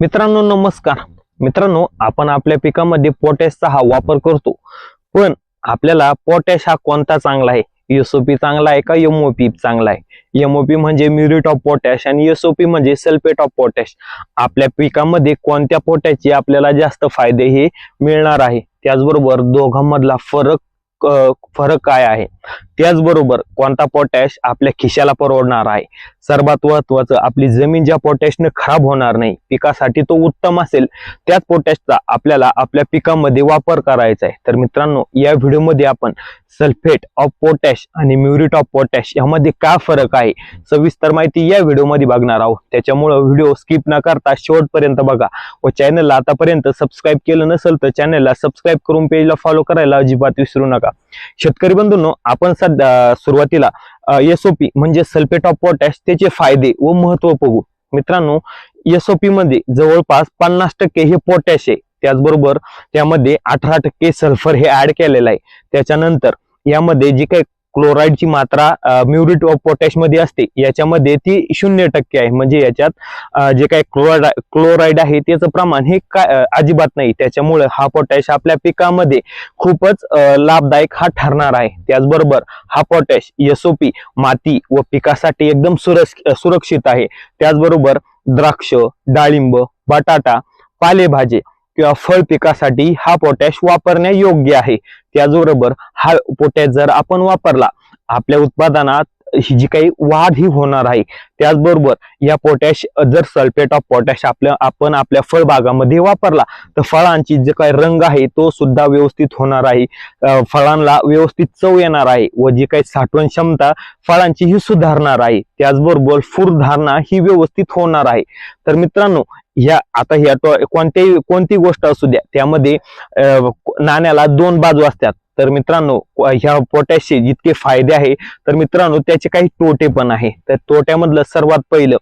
मित्रांनो नमस्कार। मित्रांनो आपण आपल्या पिकामध्ये पोटॅशचा हा वापर करतो, पण आपल्याला पोटॅश हा कोणता चांगला आहे? एसओपी चांगला आहे का एमओपी चांगला आहे? एमओपी म्हणजे म्युरेट ऑफ पोटॅश आणि एसओपी म्हणजे सल्फेट ऑफ पोटॅश। आपल्या पिकामध्ये कोणत्या पोटॅशचे आपल्याला जास्त फायदे हे मिळणार आहे, त्याचबरोबर दोघांमधला फरक काय आहे, त्याचबरोबर कोणता पोटॅश आपल्या खिशाला परवडणार आहे। सर्वात महत्त्वाचं, आपली जमीन ज्या पोटॅशने खराब होणार नाही, पिकासाठी तो उत्तम असेल, त्याच पोटॅशचा आपल्याला आपल्या पिकामध्ये वापर करायचा आहे। तर मित्रांनो या व्हिडिओमध्ये आपण सल्फेट ऑफ पोटॅश आणि म्युरेट ऑफ पोटॅश यामध्ये काय फरक आहे सविस्तर माहिती या व्हिडिओमध्ये बघणार आहोत। त्याच्यामुळे व्हिडिओ स्किप न करता शेवटपर्यंत बघा व चॅनलला आतापर्यंत सबस्क्राइब केलं नसेल तर चॅनलला सबस्क्राइब करून पेजला फॉलो करायला अजिबात विसरू नका। शेतकरी बंधूंनो, आपण सध्या सुरुवातीला एसओपी म्हणजे सल्फेट ऑफ पोटॅश त्याचे फायदे व महत्त्व बघू। मित्रांनो एसओपी मध्ये जवळपास 50% हे पोटॅश आहे, त्याचबरोबर त्यामध्ये 18% सल्फर हे ऍड केलेलं आहे। त्याच्यानंतर यामध्ये जी काही क्लोराईडची मात्रा म्युरेट ऑफ पोटॅश मध्ये असते याच्यामध्ये ती 0% आहे, म्हणजे याच्यात जे काही क्लोराईड आहे त्याचं प्रमाण हे अजिबात नाही। त्याच्यामुळे हा पोटॅश आपल्या पिकामध्ये खूपच लाभदायक हा ठरणार आहे। त्याचबरोबर हा पोटॅश एसओपी माती व पिकासाठी एकदम सुरक्षित आहे। त्याचबरोबर द्राक्ष, डाळिंब, बटाटा, पालेभाजी किंवा फळ पिकासाठी हा पोटॅश वापरण्यायोग्य आहे। त्याचबरोबर हा पोटॅश जर आपण वापरला, आपल्या उत्पादनात ही जी काही वाढ ही होणार आहे। त्याचबरोबर या पोटॅश जर सल्फेट ऑफ पोटॅश आपण आपल्या फळबागामध्ये वापरला तर फळांची जे काही रंग आहे तो सुद्धा व्यवस्थित होणार आहे, फळांना व्यवस्थित चव येणार आहे व जी काही साठवण क्षमता फळांची ही सुधारणार आहे। त्याचबरोबर फुलधारणा ही व्यवस्थित होणार आहे। तर मित्रांनो कोणती गोष्ट असू द्या, त्यामध्ये नाण्याला दोन बाजू असतात। तर मित्रांनो ह्या पोटॅशचे जितके फायदे आहे तर मित्रांनो त्याचे काही तोटे पण आहे। तर तोट्यामधलं सर्वात पहिलं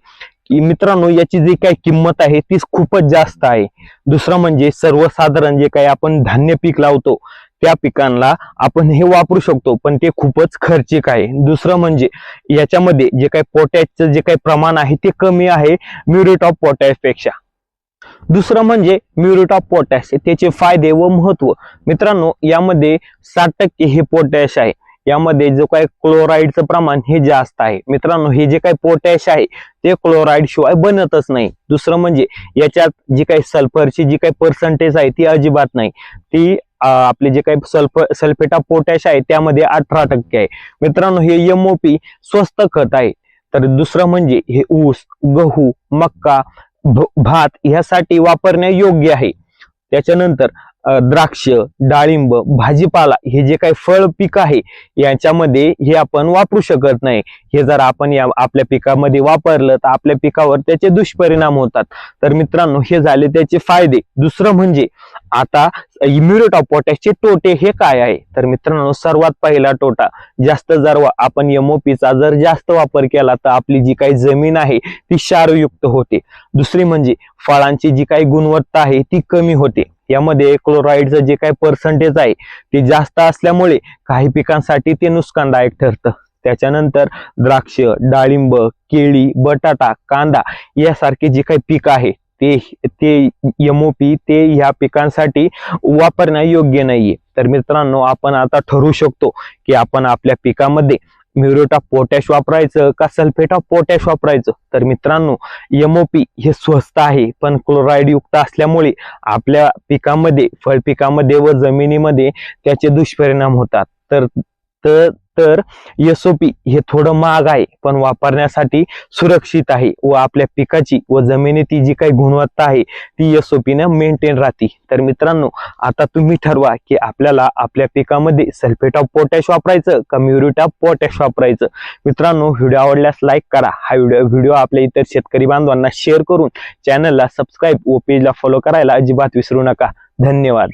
की मित्रांनो याची जी काही किंमत आहे ती खूपच जास्त आहे। दुसरं म्हणजे सर्वसाधारण जे काही आपण धान्य पीक लावतो त्या पिकांना आपण हे वापरू शकतो, पण ते खूपच खर्चिक आहे। दुसरं म्हणजे याच्यामध्ये जे काही पोटॅशचं जे काही प्रमाण आहे ते कमी आहे म्युरेट ऑफ पोटॅश पेक्षा। दुसरं म्हणजे म्युरेट ऑफ पोटॅश त्याचे फायदे व महत्व। मित्रांनो यामध्ये 60% हे पोटॅश आहे, यामध्ये जो काही क्लोराईडचं प्रमाण हे जास्त आहे। मित्रांनो हे जे काही पोटॅश आहे ते क्लोराईड शिवाय बनतच नाही। दुसरं म्हणजे याच्यात जी काही सल्फरची जी काही पर्सेंटेज आहे ती अजिबात नाही, ती आपले जे काही सल्फेट ऑफ पोटॅश आहे त्यामध्ये 18% आहे। मित्रांनो हे एमओपी स्वस्त खत आहे। तर दुसरं म्हणजे हे ऊस, गहू, मक्का, भात यासाठी वापरण्यायोग्य आहे। त्याच्यानंतर द्राक्ष, डाळिंब, भाजीपाला हे जे काही फळ पीक आहे याच्यामध्ये हे आपण वापरू शकत नाही। हे जर आपण आपल्या पिकामध्ये वापरलं तर आपल्या पिकावर त्याचे दुष्परिणाम होतात। तर मित्रांनो हे झाले त्याचे फायदे। दुसरं म्हणजे आता म्युरेट ऑफ पोटॅशचे तोटे हे काय आहे? तर मित्रांनो सर्वात पहिला तोटा, जास्त जर आपण एमओपीचा जर जास्त वापर केला तर आपली जी काही जमीन आहे ती क्षारयुक्त होते। दुसरी म्हणजे फळांची जी काही गुणवत्ता आहे ती कमी होते। यामध्ये क्लोराईडचं जे काही पर्सेंटेज आहे ते जास्त असल्यामुळे काही पिकांसाठी ते नुकसानदायक ठरतं। त्याच्यानंतर द्राक्ष, डाळिंब, केळी, बटाटा, कांदा यासारखे जे काही पीक आहे ते एमओपी ते ह्या पिकांसाठी वापरण्यायोग्य नाहीये। तर मित्रांनो आपण आता ठरवू शकतो की आपण आपल्या पिकामध्ये म्युरेट ऑफ पोटॅश वापरायचं का सल्फेट ऑफ पोटॅश वापरायचं। तर मित्रांनो एमओपी हे स्वस्त आहे, पण क्लोराईड युक्त असल्यामुळे आपल्या पिकामध्ये, फळ पिकामध्ये व जमिनीमध्ये त्याचे दुष्परिणाम होतात। तर एसओपी हे थोडं महाग आहे, पण वापरण्यासाठी सुरक्षित आहे व आपल्या पिकाची व जमिनीची जी काही गुणवत्ता आहे ती एसओपी ने मेंटेन राहते। तर मित्रांनो आता तुम्ही ठरवा की आपल्याला आपल्या पिकामध्ये सल्फेट ऑफ पोटॅश वापरायचं का म्युरेट ऑफ पोटॅश वापरायचं। मित्रांनो व्हिडिओ आवडल्यास लाईक करा, हा व्हिडिओ आपल्या इतर शेतकरी बांधवांना शेअर करून चॅनलला सबस्क्राईब व पेजला फॉलो करायला अजिबात विसरू नका। धन्यवाद।